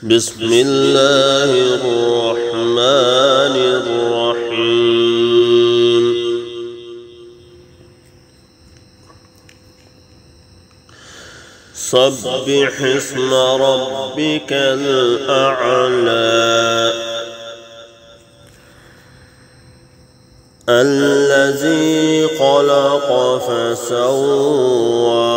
بسم الله الرحمن الرحيم. سبح اسم ربك الأعلى الذي خلق فسوى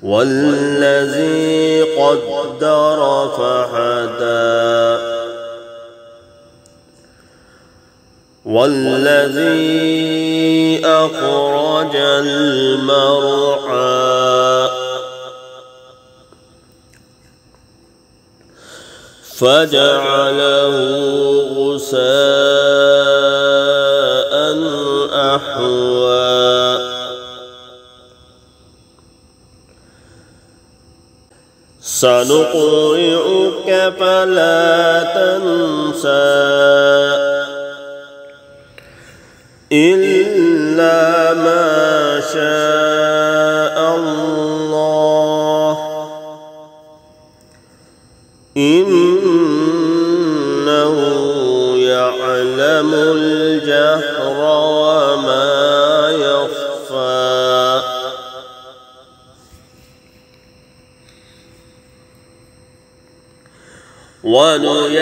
والذي قدر فهدى والذي أخرج المرعى فجعله غثاء أحوى سنقرئك فلا تنسى إلا ما شاء الله إنه يعلم الجهر وما يخفى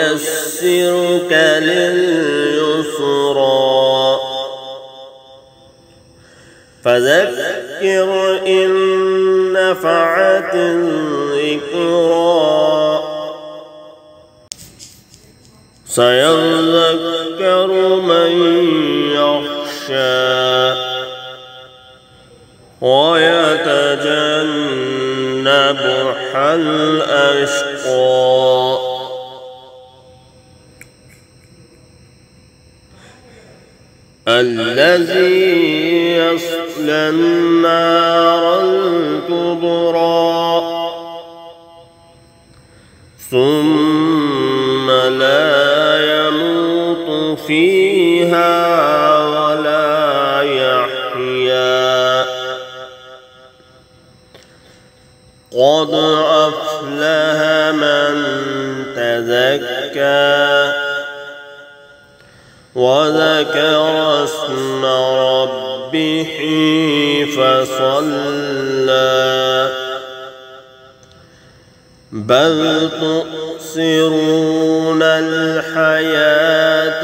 ونيسرك لليسرى فذكر إن نفعت الذكرى سيذكر من يخشى ويتجنبها الأشقى الذي يصلى النار الكبرى ثم لا يموت فيها ولا يحيا قد أفلح من تزكى وذكر اسم ربه فصلى بل تؤثرون الحياة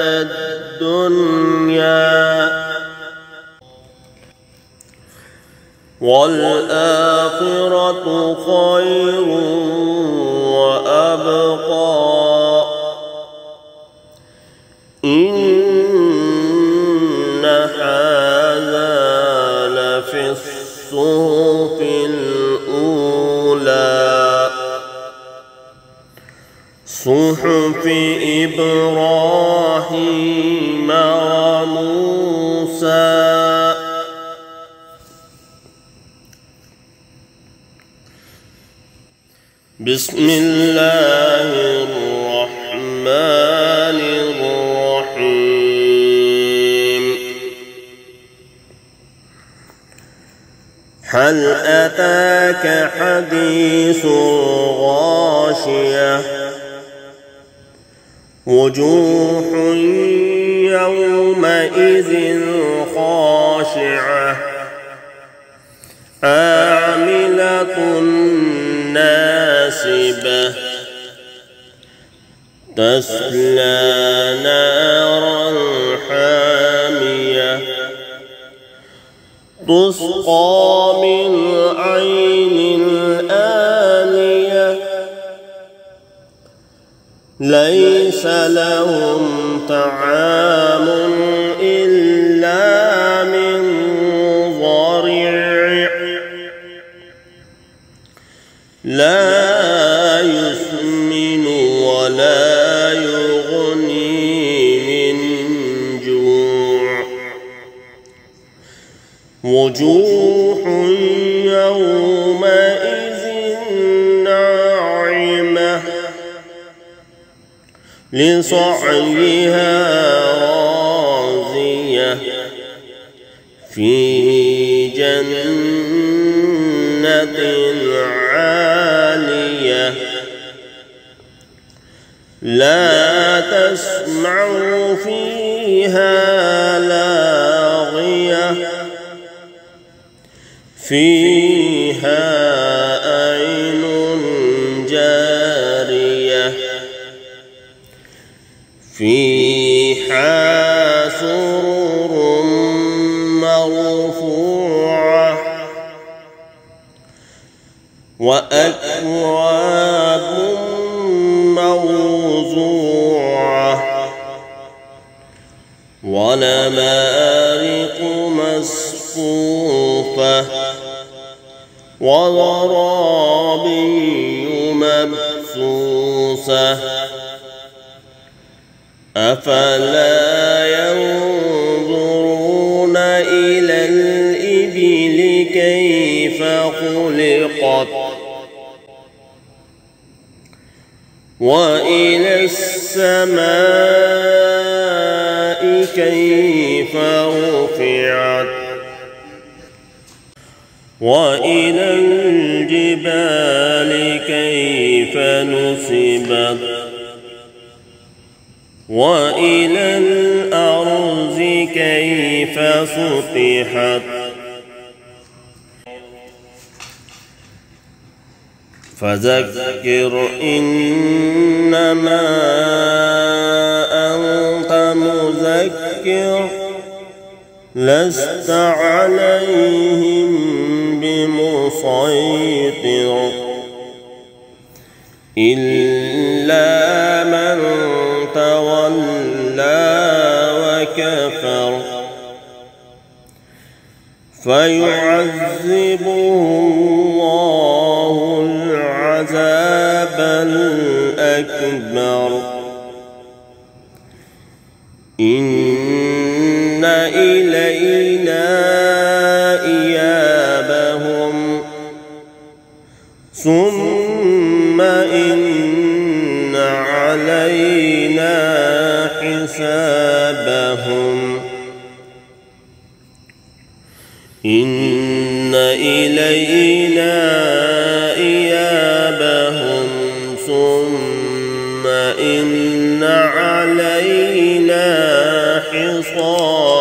الدنيا والآخرة خير وأبقى إن هذا لفي الصحف الأولى صحف إبراهيم وموسى. بسم الله الرحمن الرحيم. هل أتاك حديث الغاشية وجوه يومئذ خاشعة عاملة ناصبة تصلى نارا حامية تسقى من عين آنية ليس لهم طعام إلا من ضريع لا يسمن ولا يغني من جوع وجوه يومئذ ناعمة لسعيها راضية في جنة عالية جارية لا تسمع فيها لاغية فيها عين جارية فيها سرر مرفوعة وأكواب موضوعة ونمارق مصفوفة وغرابي مبثوثة أفلا ينظرون إلى الإبل كيف خلقت وإلى السماء كيف رفعت وإلى الجبال كيف نصبت وإلى الأرض كيف سطحت فذكر إنما أنت مذكر لست عليهم بمسيطر إلا من تولى وكفر فيعذبه الله العذاب الأكبر إن إلينا إيابهم ثم إن علينا حسابهم إن إلينا إيابهم ثم إن علينا حسابهم